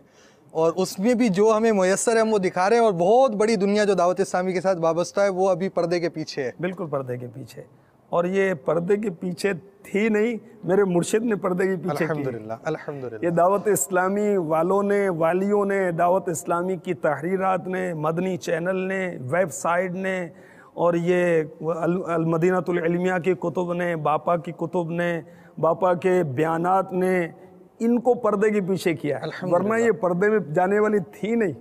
اور اس میں بھی جو ہمیں میسر ہے ہم وہ دکھا رہے ہیں، اور بہت بڑی دنیا جو دعوت اسلامی کے ساتھ وابستہ ہے وہ ابھی پردے کے پیچھے ہے. بالکل پردے کے پیچھے. اور یہ پردے کے پیچھے تھی نہیں، میرے مرشد نے پردے کے پیچھے کی. الحمدللہ. الحمدللہ. یہ دعوت اسلامی والوں نے، والیوں نے، دعوت اسلامی کی تحریرات نے، مدنی چینل نے، ویب سائٹ نے، اور یہ المدینۃ العلمیہ کی کتب نے، باپا کی کتب نے، باپا کے بیانات نے، ان کو پردے کے پیچھے کیا ہے، ورنہ یہ پردے میں جانے والی تھی نہیں.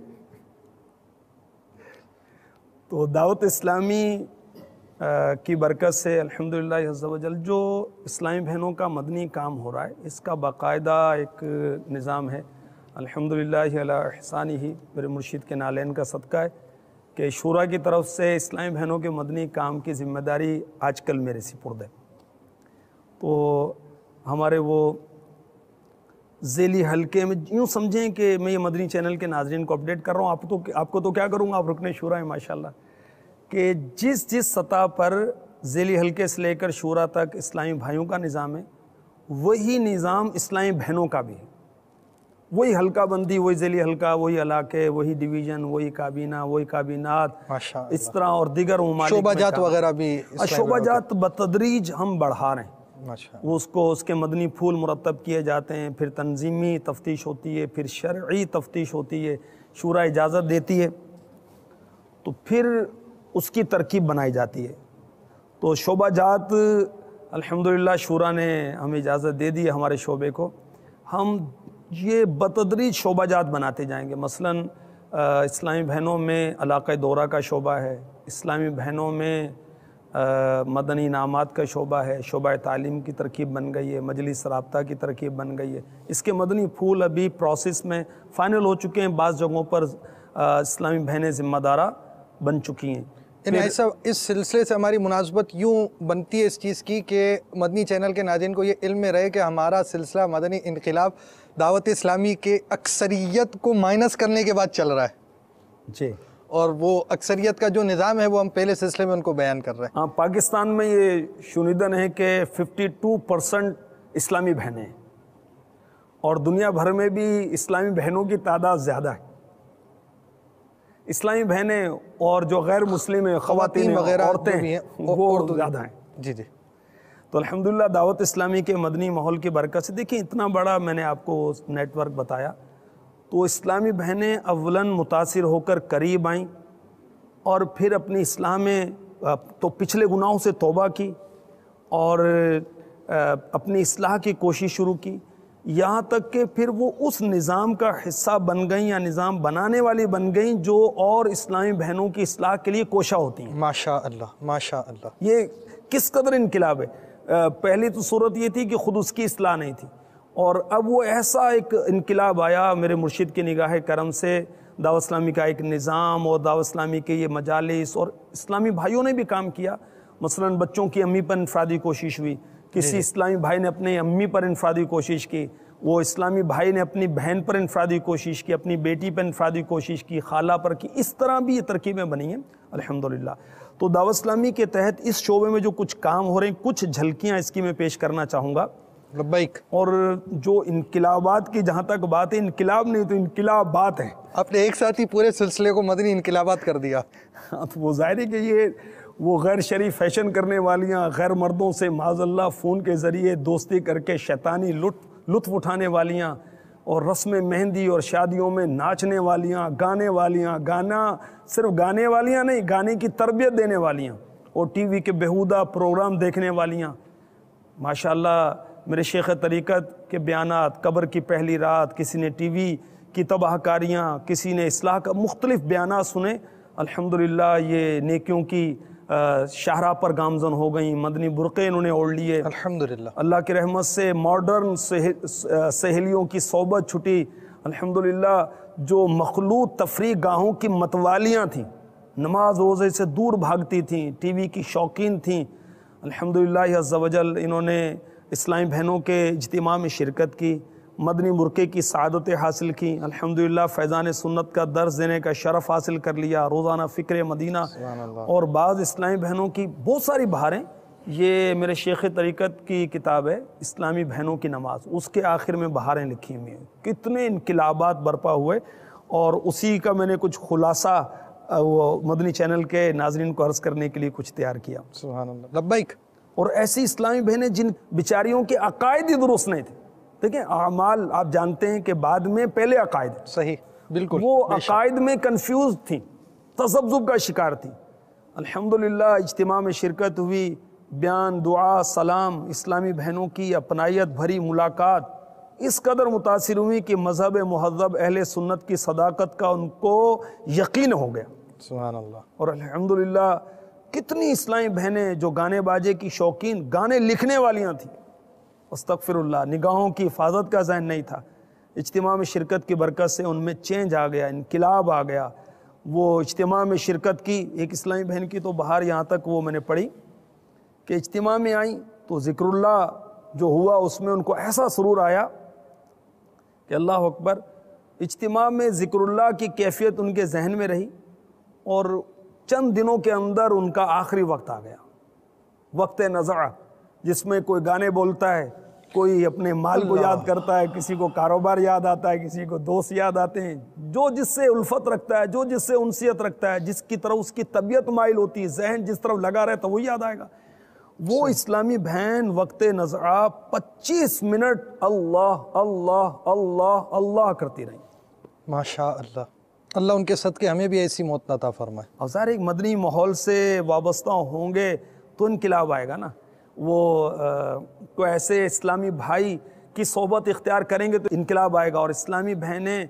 تو دعوت اسلامی کی برکت سے الحمدللہ عز و جل جو اسلامی بہنوں کا مدنی کام ہو رہا ہے، اس کا باقاعدہ ایک نظام ہے. الحمدللہ علی احسانہ، میرے مرشد کے نالین کا صدقہ ہے کہ شورا کی طرف سے اسلامی بہنوں کے مدنی کام کی ذمہ داری آج کل میرے سپرد ہے. تو ہمارے وہ ذیلی حلقے میں یوں سمجھیں کہ میں یہ مدنی چینل کے ناظرین کو اپڈیٹ کر رہا ہوں. آپ کو تو کیا کروں گا، آپ رکن شورا ہیں ماشاءاللہ، کہ جس سطح پر ذیلی حلقے سے لے کر شورا تک اسلامی بھائیوں کا نظام ہے، وہی نظام اسلامی بہنوں کا بھی ہے. وہی حلقہ بندی، وہی ذیلی حلقہ، وہی علاقے، وہی ڈویژن، وہی کابینہ، وہی کابینات، ماشاء اس طرح اور دیگر ممالک شعبہ میں جات وغیرہ بھی شعبہ جات بتدریج ہم بڑھا رہے ہیں. ماشاء وہ اس کے مدنی پھول مرتب کیے جاتے ہیں، پھر تنظیمی تفتیش ہوتی ہے، پھر شرعی تفتیش ہوتی ہے، شورا اجازت دیتی ہے، تو پھر اس کی ترکیب بنائی جاتی ہے. تو شعبہ جات الحمدللہ شورا نے ہمیں اجازت دے دی ہے ہمارے شعبے کو. ہم یہ بتدریج شعبہ جات بناتے جائیں گے. مثلاً اسلامی بہنوں میں علاقہ دورہ کا شعبہ ہے، اسلامی بہنوں میں مدنی انعامات کا شعبہ ہے، شعبہ تعلیم کی ترکیب بن گئی ہے، مجلس رابطہ کی ترکیب بن گئی ہے. اس کے مدنی پھول ابھی پروسیس میں فائنل ہو چکے ہیں، بعض جگہوں پر اسلامی بہنیں ذمہ دارہ بن چکی ہیں. یعنی ایسا اس سلسلے سے ہماری مناسبت یوں بنتی ہے اس چیز کی کہ مدنی چینل کے ناظرین کو یہ علم میں رہے کہ ہمارا سلسلہ مدنی انقلاب دعوت اسلامی کے اکثریت کو مائنس کرنے کے بعد چل رہا ہے. جی. اور وہ اکثریت کا جو نظام ہے وہ ہم پہلے سلسلے میں ان کو بیان کر رہے ہیں. ہاں، پاکستان میں یہ شنیدن ہے کہ 52% اسلامی بہنیں ہیں، اور دنیا بھر میں بھی اسلامی بہنوں کی تعداد زیادہ ہے. اسلامی بہنیں اور جو غیر مسلم خواتین وغیرہ عورتیں بھی ہیں وہ زیادہ ہیں. جی جی. تو الحمدللہ دعوت اسلامی کے مدنی ماحول کی برکت سے دیکھیں اتنا بڑا میں نے آپ کو نیٹ ورک بتایا، تو اسلامی بہنیں اولاً متاثر ہو کر قریب آئیں، اور پھر اپنی اصلاح میں تو پچھلے گناہوں سے توبہ کی اور اپنی اصلاح کی کوشش شروع کی، یہاں تک کہ پھر وہ اس نظام کا حصہ بن گئیں یا نظام بنانے والی بن گئیں جو اور اسلامی بہنوں کی اصلاح کے لیے کوشاں ہوتی ہیں. ماشاء اللہ ماشاء اللہ. یہ کس قدر انقلاب ہے. پہلی تو صورت یہ تھی کہ خود اس کی اصلاح نہیں تھی، اور اب وہ ایسا ایک انقلاب آیا میرے مرشد کی نگاہ کرم سے. دعوت اسلامی کا ایک نظام اور دعوت اسلامی کے یہ مجالس اور اسلامی بھائیوں نے بھی کام کیا. مثلا بچوں کی امی پر انفرادی کوشش ہوئی، کسی اسلامی بھائی نے اپنے امی پر انفرادی کوشش کی، وہ اسلامی بھائی نے اپنی بہن پر انفرادی کوشش کی، اپنی بیٹی پر انفرادی کوشش کی، خالہ پر کی. اس طرح بھی یہ ترکیبیں بنی ہیں الحمدللہ. تو دعوت اسلامی کے تحت اس شعبے میں جو کچھ کام ہو رہے ہیں، کچھ جھلکیاں اس کی میں پیش کرنا چاہوں گا. لبیک. اور جو انقلابات کی جہاں تک بات ہے، انقلاب نہیں تو انقلابات ہیں. آپ نے ایک ساتھ ہی پورے سلسلے کو مدنی انقلابات کر دیا. تو وہ ظاہر ہے کہ یہ وہ غیر شرعی فیشن کرنے والیاں، غیر مردوں سے معاذ اللہ فون کے ذریعے دوستی کر کے شیطانی لطف اٹھانے والیاں، اور رسم مہندی اور شادیوں میں ناچنے والیاں، گانے والیاں، گانا صرف گانے والیاں نہیں، گانے کی تربیت دینے والیاں، اور ٹی وی کے بیہودہ پروگرام دیکھنے والیاں. ماشاءاللہ میرے شیخ طریقت کے بیانات، قبر کی پہلی رات، کسی نے ٹی وی کی تباہ کاریاں، کسی نے اصلاح کا مختلف بیانات سنے. الحمدللہ یہ نیکیوں کی شاہراہ پر گامزن ہو گئیں، مدنی برقعے انہوں نے اوڑھ لیے. الحمدللہ اللہ کی رحمت سے ماڈرن سہیلیوں کی صحبت چھٹی. الحمدللہ جو مخلوط تفریح گاہوں کی متوالیاں تھیں، نماز روزے سے دور بھاگتی تھیں، ٹی وی کی شوقین تھیں، الحمدللہ عز و جل انہوں نے اسلامی بہنوں کے اجتماع میں شرکت کی، مدنی برقعے کی سعادتیں حاصل کی. الحمدللہ فیضان سنت کا درس دینے کا شرف حاصل کر لیا، روزانہ فکر مدینہ، اور بعض اسلامی بہنوں کی بہت ساری بہاریں. یہ میرے شیخ طریقت کی کتاب ہے اسلامی بہنوں کی نماز، اس کے آخر میں بہاریں لکھی ہوئی ہیں. کتنے انقلابات برپا ہوئے، اور اسی کا میں نے کچھ خلاصہ وہ مدنی چینل کے ناظرین کو عرض کرنے کے لیے کچھ تیار کیا. سبحان اللہ. لبیک. اور ایسی اسلامی بہنیں جن بیچاریوں کے عقائد ہی درست نہیں تھے. دیکھیں اعمال آپ جانتے ہیں کہ بعد میں پہلے عقائد، صحیح بالکل، وہ عقائد میں کنفیوز تھیں، تذبذب کا شکار تھیں. الحمدللہ اجتماع میں شرکت ہوئی، بیان، دعا، سلام، اسلامی بہنوں کی اپنائیت بھری ملاقات اس قدر متاثر ہوئی کہ مذہب مہذب اہل سنت کی صداقت کا ان کو یقین ہو گیا. سبحان اللہ. اور الحمدللہ کتنی اسلامی بہنیں جو گانے باجے کی شوقین، گانے لکھنے والیاں تھیں، استغفر اللہ، نگاہوں کی حفاظت کا ذہن نہیں تھا. اجتماع میں شرکت کی برکت سے ان میں چینج آ گیا، انقلاب آ گیا. وہ اجتماع میں شرکت کی، ایک اسلامی بہن کی تو بہار یہاں تک وہ میں نے پڑھی کہ اجتماع میں آئیں تو ذکر اللہ جو ہوا اس میں ان کو ایسا سرور آیا کہ اللہ اکبر. اجتماع میں ذکر اللہ کی کیفیت ان کے ذہن میں رہی، اور چند دنوں کے اندر ان کا آخری وقت آ گیا، وقت نزع، جس میں کوئی گانے بولتا ہے، کوئی اپنے مال کو یاد کرتا ہے، کسی کو کاروبار یاد آتا ہے، کسی کو دوست یاد آتے ہیں. جو جس سے الفت رکھتا ہے، جو جس سے انسیت رکھتا ہے، جس کی طرف اس کی طبیعت مائل ہوتی ہے، ذہن جس طرف لگا رہتا ہے وہ یاد آئے گا. وہ اسلامی بہن وقت نزعہ 25 منٹ اللہ اللہ اللہ اللہ کرتی رہی. ماشاء اللہ. اللہ ان کے صدقے ہمیں بھی ایسی موت عطا فرمائے. اور ظاہر ایک مدنی ماحول سے وابستہ ہوں گے تو انقلاب آئے گا نا. وہ کوئی ایسے اسلامی بھائی کی صحبت اختیار کریں گے تو انقلاب آئے گا. اور اسلامی بہنیں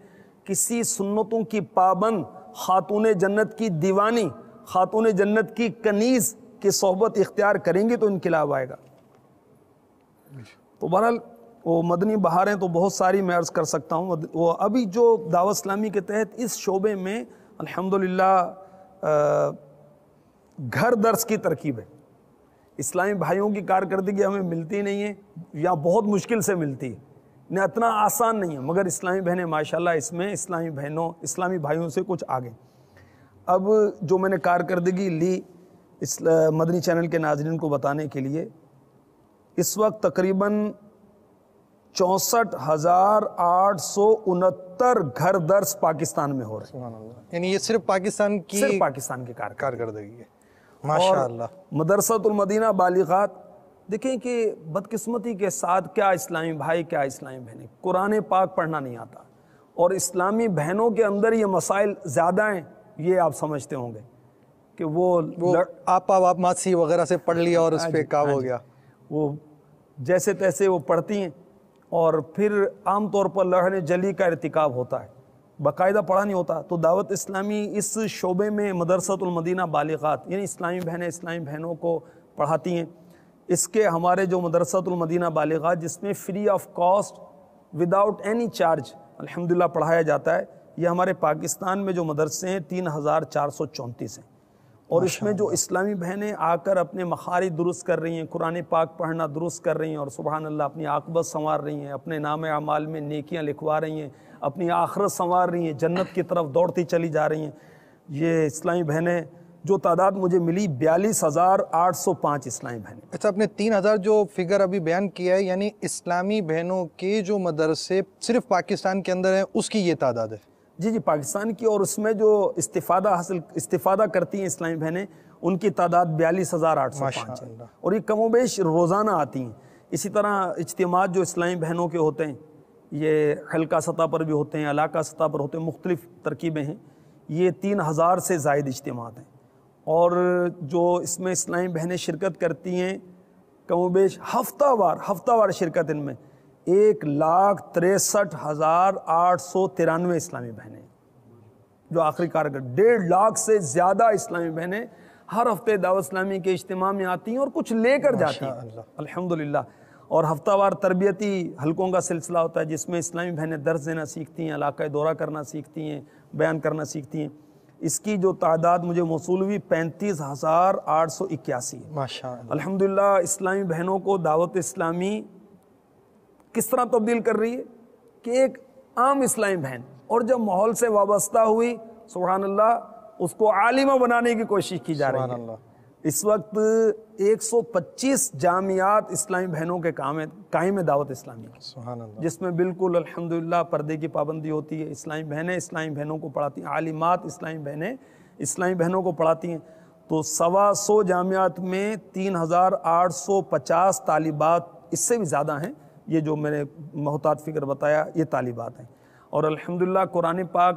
کسی سنتوں کی پابند خاتون جنت کی دیوانی، خاتون جنت کی کنیز کی صحبت اختیار کریں گے تو انقلاب آئے گا. تو بہرحال وہ مدنی بہاریں تو بہت ساری میں عرض کر سکتا ہوں. وہ ابھی جو دعوت اسلامی کے تحت اس شعبے میں الحمدللہ گھر درس کی ترکیب ہے. اسلامی بھائیوں کی کارکردگی ہمیں ملتی نہیں ہے یا بہت مشکل سے ملتی ہے، نہ اتنا آسان نہیں ہے، مگر اسلامی بہنیں ماشاءاللہ اس میں اسلامی بھائیوں سے کچھ آگے. اب جو میں نے کارکردگی لی اس مدنی چینل کے ناظرین کو بتانے کے لیے، اس وقت تقریباً 64,869 گھر درس پاکستان میں ہو رہے ہیں. سبحان اللہ. یعنی یہ صرف پاکستان کی کارکردگی ہے. ماشاءاللہ. مدرسۃ المدینہ بالغات، دیکھیں کہ بدقسمتی کے ساتھ کیا اسلامی بھائی کیا اسلامی بہنیں قرآن پاک پڑھنا نہیں آتا، اور اسلامی بہنوں کے اندر یہ مسائل زیادہ ہیں. یہ آپ سمجھتے ہوں گے کہ وہ آپا ماسی وغیرہ سے پڑھ لیا اور اس پہ کام ہو گیا. وہ جیسے تیسے وہ پڑھتی ہیں اور پھر عام طور پر لڑنے جلی کا ارتکاب ہوتا ہے، باقاعدہ پڑھا نہیں ہوتا. تو دعوت اسلامی اس شعبے میں مدرسۃ المدینہ بالغات یعنی اسلامی بہنوں کو پڑھاتی ہیں. اس کے ہمارے جو مدرسۃ المدینہ بالغات جس میں free of cost without any charge الحمدللہ پڑھایا جاتا ہے، یہ ہمارے پاکستان میں جو مدرسے ہیں 3,434 ہیں. اور اس میں جو اسلامی بہنیں آ کر اپنے مخارج درست کر رہی ہیں، قرآن پاک پڑھنا درست کر رہی ہیں، اور سبحان اللہ اپنی عاقبت سنوار رہی ہیں، اپنے نام اعمال میں نیکیاں لکھوا رہی ہیں، اپنی آخرت سنوار رہی ہیں، جنت کی طرف دوڑتی چلی جا رہی ہیں. یہ اسلامی بہنیں جو تعداد مجھے ملی 42,805 اسلامی بہنیں. اچھا، آپ نے 3,000 جو فگر ابھی بیان کیا ہے، یعنی اسلامی بہنوں کے جو مدرسے صرف پاکستان کے اندر ہیں اس کی یہ تعداد ہے؟ جی پاکستان کی. اور اس میں جو استفادہ کرتی ہیں اسلامی بہنیں ان کی تعداد 42,805 ہے، اور یہ کم و بیش روزانہ آتی ہیں. اسی طرح اجتماعات جو اسلامی بہنوں کے ہوتے ہیں یہ حلقہ سطح پر بھی ہوتے ہیں، علاقہ سطح پر ہوتے ہیں، مختلف ترکیبیں ہیں. یہ 3,000 سے زائد اجتماعات ہیں، اور جو اس میں اسلامی بہنیں شرکت کرتی ہیں کم و بیش ہفتہ وار شرکت ان میں 1,63,893 اسلامی بہنیں جو آخری کارگر 1.5 لاکھ سے زیادہ اسلامی بہنیں ہر ہفتے دعوت اسلامی کے اجتماع میں آتی ہیں اور کچھ لے کر جاتی ہیں الحمدللہ. اور ہفتہ وار تربیتی حلقوں کا سلسلہ ہوتا ہے جس میں اسلامی بہنیں درس دینا سیکھتی ہیں، علاقہ دورہ کرنا سیکھتی ہیں، بیان کرنا سیکھتی ہیں. اس کی جو تعداد مجھے موصول ہوئی 35,881 ہے. ماشاءاللہ. الحمدللہ اسلامی بہنوں کو دعوت اسلامی کس طرح تبدیل کر رہی ہے کہ ایک عام اسلامی بہن اور جب ماحول سے وابستہ ہوئی سبحان اللہ اس کو عالمہ بنانے کی کوشش کی جا رہی ہے. اس وقت 125 جامعات اسلامی بہنوں کے قائم ہے دعوت اسلامی سبحان اللہ، جس میں بالکل الحمدللہ پردے کی پابندی ہوتی ہے. اسلامی بہنیں اسلامی بہنوں کو پڑھاتی ہیں، عالمات اسلامی بہنیں اسلامی بہنوں کو پڑھاتی ہیں. تو 125 جامعات میں 3,850 طالبات، اس سے بھی زیادہ ہیں، یہ جو میں نے محتاط فکر بتایا یہ طالبات ہیں. اور الحمدللہ قرآن پاک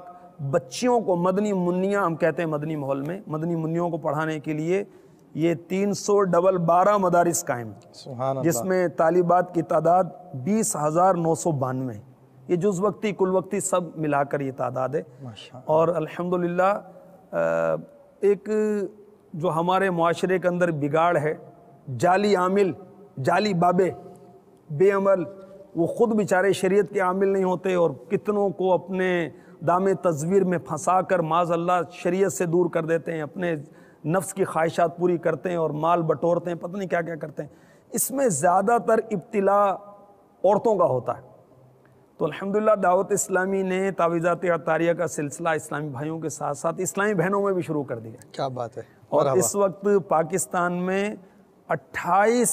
بچیوں کو مدنی منیاں ہم کہتے ہیں مدنی ماحول میں، مدنی منیوں کو پڑھانے کے لیے یہ 312 مدارس قائم ہیں جس میں طالبات کی تعداد 20,992 ہے. یہ جز وقتی کل وقتی سب ملا کر یہ تعداد ہے. اور الحمدللہ ایک جو ہمارے معاشرے کے اندر بگاڑ ہے، جعلی عامل، جعلی بابے، بے عمل، وہ خود بیچارے شریعت کے عامل نہیں ہوتے اور کتنوں کو اپنے دام تزویر میں پھنسا کر معاذ اللہ شریعت سے دور کر دیتے ہیں، اپنے نفس کی خواہشات پوری کرتے ہیں اور مال بٹورتے ہیں، پتہ نہیں کیا کیا کرتے ہیں. اس میں زیادہ تر ابتلا عورتوں کا ہوتا ہے. تو الحمدللہ دعوت اسلامی نے تعویذات عطاریہ کا سلسلہ اسلامی بھائیوں کے ساتھ ساتھ اسلامی بہنوں میں بھی شروع کر دیا. کیا بات ہے. اور اس وقت پاکستان میں 28